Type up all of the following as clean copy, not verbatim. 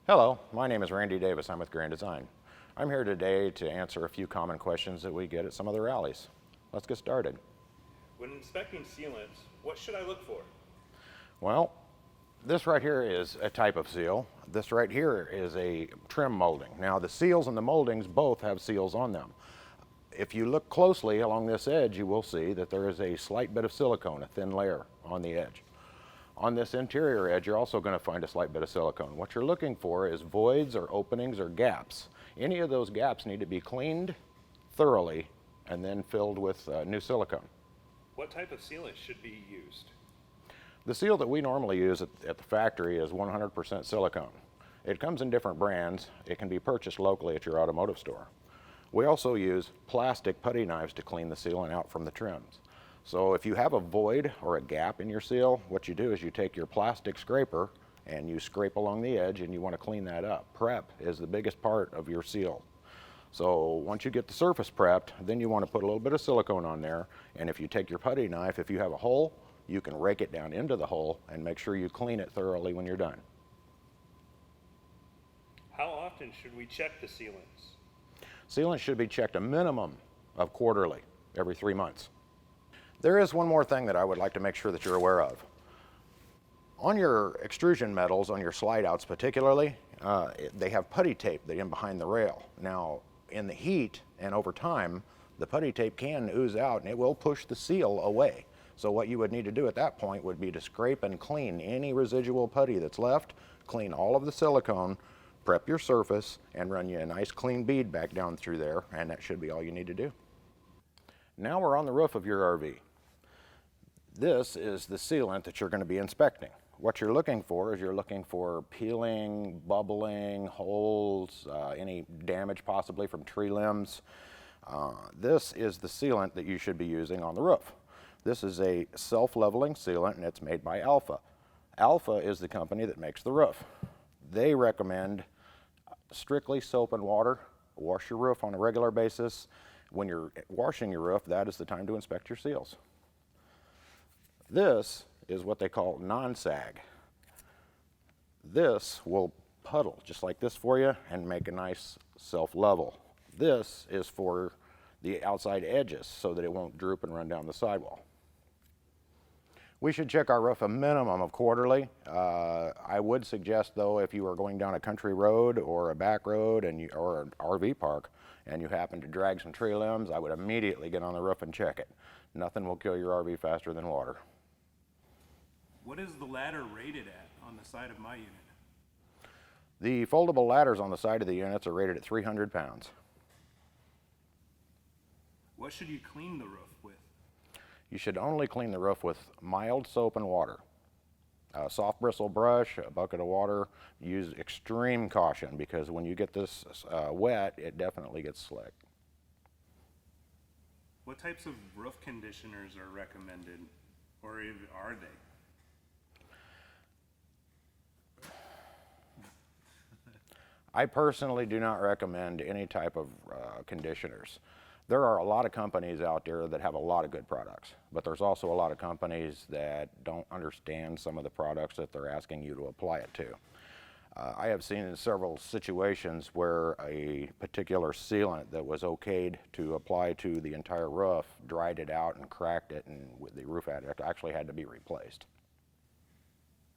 Hello, my name is Randy Davis. I'm with Grand Design. I'm here today to answer a few common questions that we get at some of the rallies. Let's get started. When inspecting sealants, what should I look for? Well, this right here is a type of seal. This right here is a trim molding. Now the seals and the moldings both have seals on them. If you look closely along this edge, you will see that there is a slight bit of silicone, a thin layer on the edge. On this interior edge, you're also going to find a slight bit of silicone. What you're looking for is voids or openings or gaps. Any of those gaps need to be cleaned thoroughly and then filled with new silicone. What type of sealant should be used? The seal that we normally use at the factory is 100% silicone. It comes in different brands. It can be purchased locally at your automotive store. We also use plastic putty knives to clean the sealant out from the trims. So if you have a void or a gap in your seal, what you do is you take your plastic scraper and you scrape along the edge and you want to clean that up. Prep is the biggest part of your seal. So once you get the surface prepped, then you want to put a little bit of silicone on there, and if you take your putty knife, if you have a hole, you can rake it down into the hole and make sure you clean it thoroughly when you're done. How often should we check the sealants? Sealants should be checked a minimum of quarterly, every 3 months. There is one more thing that I would like to make sure that you're aware of. On your extrusion metals, on your slide outs particularly, they have putty tape that in behind the rail. Now, in the heat and over time, the putty tape can ooze out and it will push the seal away. So what you would need to do at that point would be to scrape and clean any residual putty that's left, clean all of the silicone, prep your surface, and run you a nice clean bead back down through there, and that should be all you need to do. Now we're on the roof of your RV. This is the sealant that you're going to be inspecting. What you're looking for is you're looking for peeling, bubbling, holes, any damage possibly from tree limbs. This is the sealant that you should be using on the roof. This is a self-leveling sealant and it's made by Alpha. Alpha is the company that makes the roof. They recommend strictly soap and water. Wash your roof on a regular basis. When you're washing your roof, that is the time to inspect your seals. This is what they call non-sag. This will puddle just like this for you and make a nice self-level. This is for the outside edges so that it won't droop and run down the sidewall. We should check our roof a minimum of quarterly. I would suggest though, if you are going down a country road or a back road or an RV park and you happen to drag some tree limbs, I would immediately get on the roof and check it. Nothing will kill your RV faster than water. What is the ladder rated at on the side of my unit? The foldable ladders on the side of the units are rated at 300 pounds. What should you clean the roof with? You should only clean the roof with mild soap and water. A soft bristle brush, a bucket of water. Use extreme caution because when you get this wet, it definitely gets slick. What types of roof conditioners are recommended, or are they? I personally do not recommend any type of conditioners. There are a lot of companies out there that have a lot of good products, but there's also a lot of companies that don't understand some of the products that they're asking you to apply it to. I have seen in several situations where a particular sealant that was okayed to apply to the entire roof dried it out and cracked it, and the roof actually had to be replaced.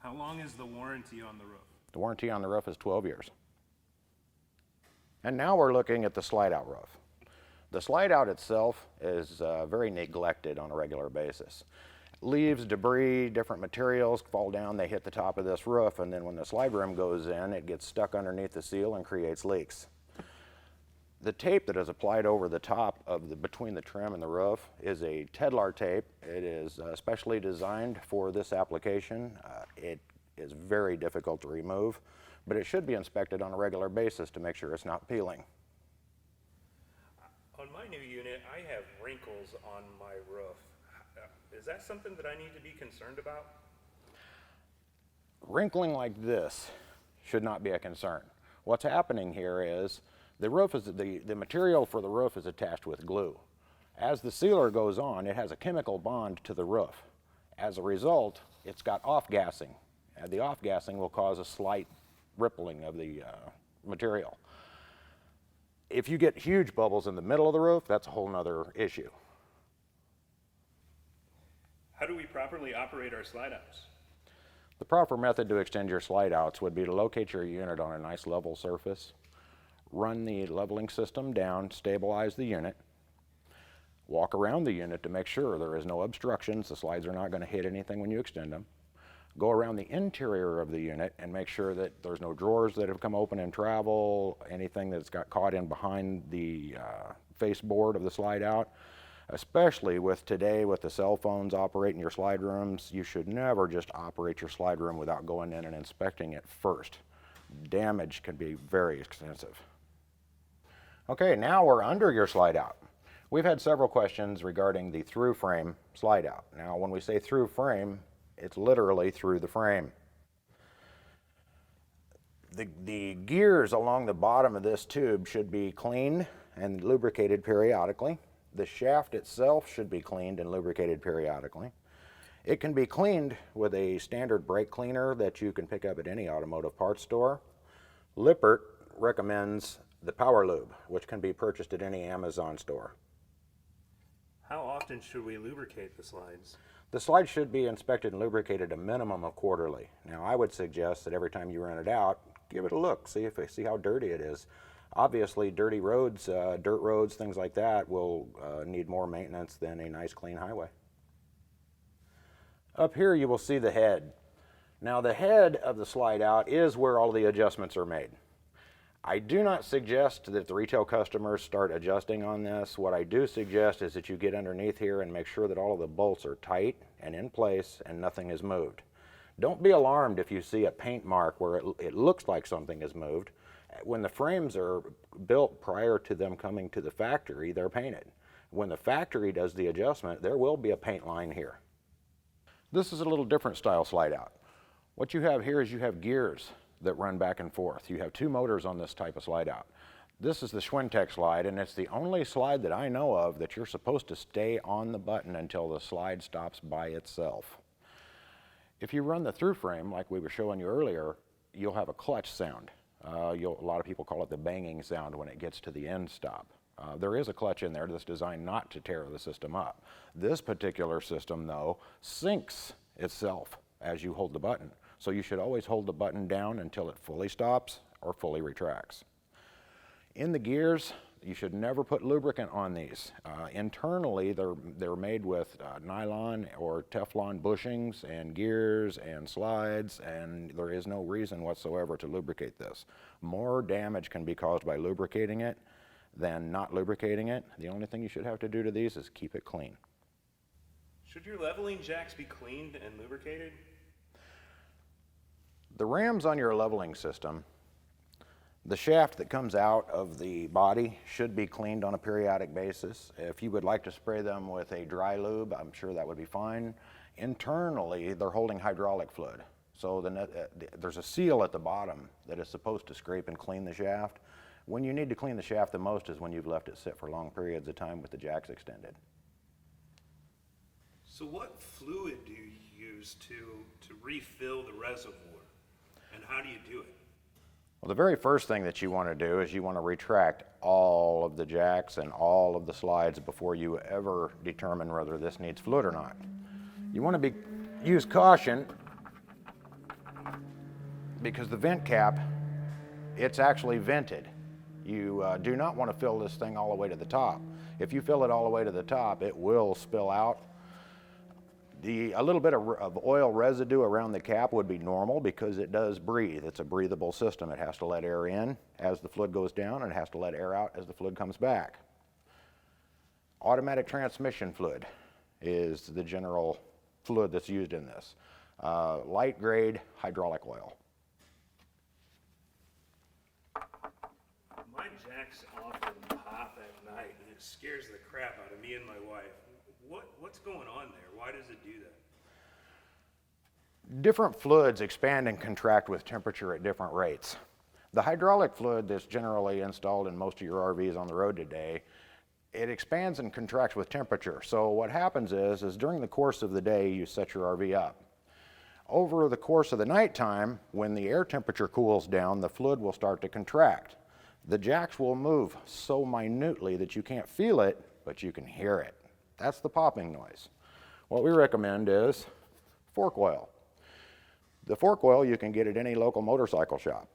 How long is the warranty on the roof? The warranty on the roof is 12 years. And now we're looking at the slide-out roof. The slide-out itself is very neglected on a regular basis. Leaves, debris, different materials fall down, they hit the top of this roof, and then when the slide rim goes in, it gets stuck underneath the seal and creates leaks. The tape that is applied over the top of between the trim and the roof is a Tedlar tape. It is specially designed for this application. It is very difficult to remove, but it should be inspected on a regular basis to make sure it's not peeling. On my new unit, I have wrinkles on my roof. Is that something that I need to be concerned about? Wrinkling like this should not be a concern. What's happening here is the material for the roof is attached with glue. As the sealer goes on, it has a chemical bond to the roof. As a result, it's got off-gassing. The off-gassing will cause a slight rippling of the material. If you get huge bubbles in the middle of the roof, that's a whole nother issue. How do we properly operate our slide outs? The proper method to extend your slide outs would be to locate your unit on a nice level surface, run the leveling system down, stabilize the unit, walk around the unit to make sure there is no obstructions, the slides are not going to hit anything when you extend them. Go around the interior of the unit and make sure that there's no drawers that have come open in travel, anything that's got caught in behind the faceboard of the slide out. Especially with today, with the cell phones operating your slide rooms, you should never just operate your slide room without going in and inspecting it first. Damage can be very extensive. Okay, now we're under your slide out. We've had several questions regarding the through frame slide out. Now, when we say through frame, it's literally through the frame. The gears along the bottom of this tube should be cleaned and lubricated periodically. The shaft itself should be cleaned and lubricated periodically. It can be cleaned with a standard brake cleaner that you can pick up at any automotive parts store. Lippert recommends the Power Lube, which can be purchased at any Amazon store. How often should we lubricate the slides? The slide should be inspected and lubricated a minimum of quarterly. Now, I would suggest that every time you rent it out, give it a look, see how dirty it is. Obviously, dirty roads, dirt roads, things like that will need more maintenance than a nice clean highway. Up here you will see the head. Now, the head of the slide out is where all the adjustments are made. I do not suggest that the retail customers start adjusting on this. What I do suggest is that you get underneath here and make sure that all of the bolts are tight and in place and nothing is moved. Don't be alarmed if you see a paint mark where it looks like something is moved. When the frames are built prior to them coming to the factory, they're painted. When the factory does the adjustment, there will be a paint line here. This is a little different style slide out. What you have here is you have gears that run back and forth. You have two motors on this type of slide out. This is the Schwintek slide, and it's the only slide that I know of that you're supposed to stay on the button until the slide stops by itself. If you run the through frame, like we were showing you earlier, you'll have a clutch sound. A lot of people call it the banging sound when it gets to the end stop. There is a clutch in there that's designed not to tear the system up. This particular system, though, sinks itself as you hold the button. So you should always hold the button down until it fully stops or fully retracts. In the gears, you should never put lubricant on these. Internally, they're made with nylon or Teflon bushings and gears and slides, and there is no reason whatsoever to lubricate this. More damage can be caused by lubricating it than not lubricating it. The only thing you should have to do to these is keep it clean. Should your leveling jacks be cleaned and lubricated? The rams on your leveling system, the shaft that comes out of the body should be cleaned on a periodic basis. If you would like to spray them with a dry lube, I'm sure that would be fine. Internally, they're holding hydraulic fluid. So there's a seal at the bottom that is supposed to scrape and clean the shaft. When you need to clean the shaft the most is when you've left it sit for long periods of time with the jacks extended. So what fluid do you use to refill the reservoir? And how do you do it? Well, the very first thing that you want to do is you want to retract all of the jacks and all of the slides before you ever determine whether this needs fluid or not. You want to use caution because the vent cap, it's actually vented. You do not want to fill this thing all the way to the top. If you fill it all the way to the top, it will spill out. A little bit of oil residue around the cap would be normal because it does breathe. It's a breathable system. It has to let air in as the fluid goes down, and it has to let air out as the fluid comes back. Automatic transmission fluid is the general fluid that's used in this. Light grade hydraulic oil. My jacks often pop at night, and it scares the crap out of me and my wife. What's going on there? Why does it do that? Different fluids expand and contract with temperature at different rates. The hydraulic fluid that's generally installed in most of your RVs on the road today, it expands and contracts with temperature. So what happens is during the course of the day, you set your RV up. Over the course of the nighttime, when the air temperature cools down, the fluid will start to contract. The jacks will move so minutely that you can't feel it, but you can hear it. That's the popping noise. What we recommend is fork oil. The fork oil you can get at any local motorcycle shop.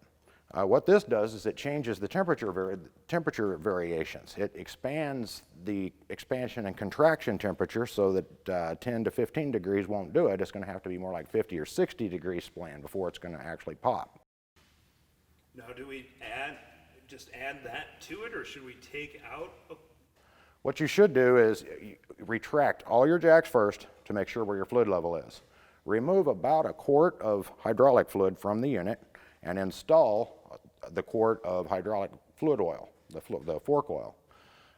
What this does is it changes the temperature variations. It expands the expansion and contraction temperature so that 10 to 15 degrees won't do it. It's going to have to be more like 50 or 60 degrees span before it's going to actually pop. Now, do we just add that to it, or should we take out What you should do is retract all your jacks first to make sure where your fluid level is. Remove about a quart of hydraulic fluid from the unit and install the quart of hydraulic fluid oil, the fork oil.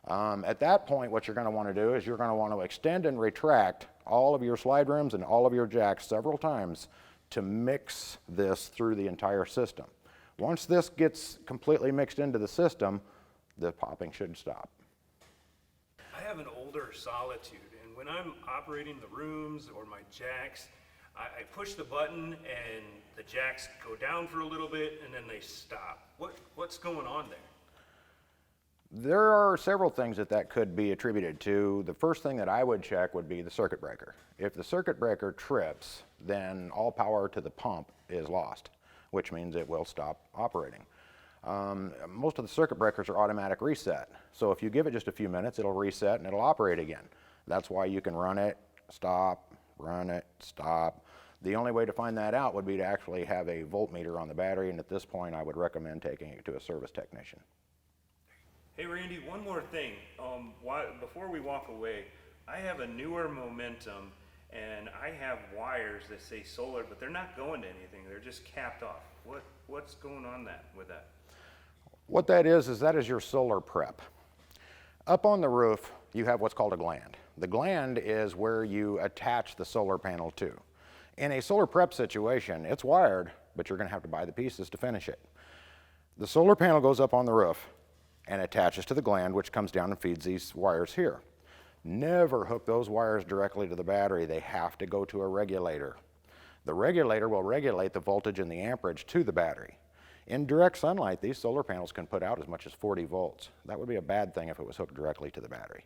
At that point, what you're going to want to do is you're going to want to extend and retract all of your slide rims and all of your jacks several times to mix this through the entire system. Once this gets completely mixed into the system, the popping should stop. I have an older Solitude, and when I'm operating the rooms or my jacks, I push the button and the jacks go down for a little bit and then they stop. What's going on there? There are several things that could be attributed to. The first thing that I would check would be the circuit breaker. If the circuit breaker trips, then all power to the pump is lost, which means it will stop operating. Most of the circuit breakers are automatic reset. So if you give it just a few minutes, it'll reset and it'll operate again. That's why you can run it, stop, run it, stop. The only way to find that out would be to actually have a voltmeter on the battery, and at this point I would recommend taking it to a service technician. Hey Randy, one more thing. Before we walk away, I have a newer Momentum and I have wires that say solar, but they're not going to anything. They're just capped off. What's going on with that? What that is that is your solar prep. Up on the roof, you have what's called a gland. The gland is where you attach the solar panel to. In a solar prep situation, it's wired, but you're going to have to buy the pieces to finish it. The solar panel goes up on the roof and attaches to the gland, which comes down and feeds these wires here. Never hook those wires directly to the battery. They have to go to a regulator. The regulator will regulate the voltage and the amperage to the battery. In direct sunlight, these solar panels can put out as much as 40 volts. That would be a bad thing if it was hooked directly to the battery.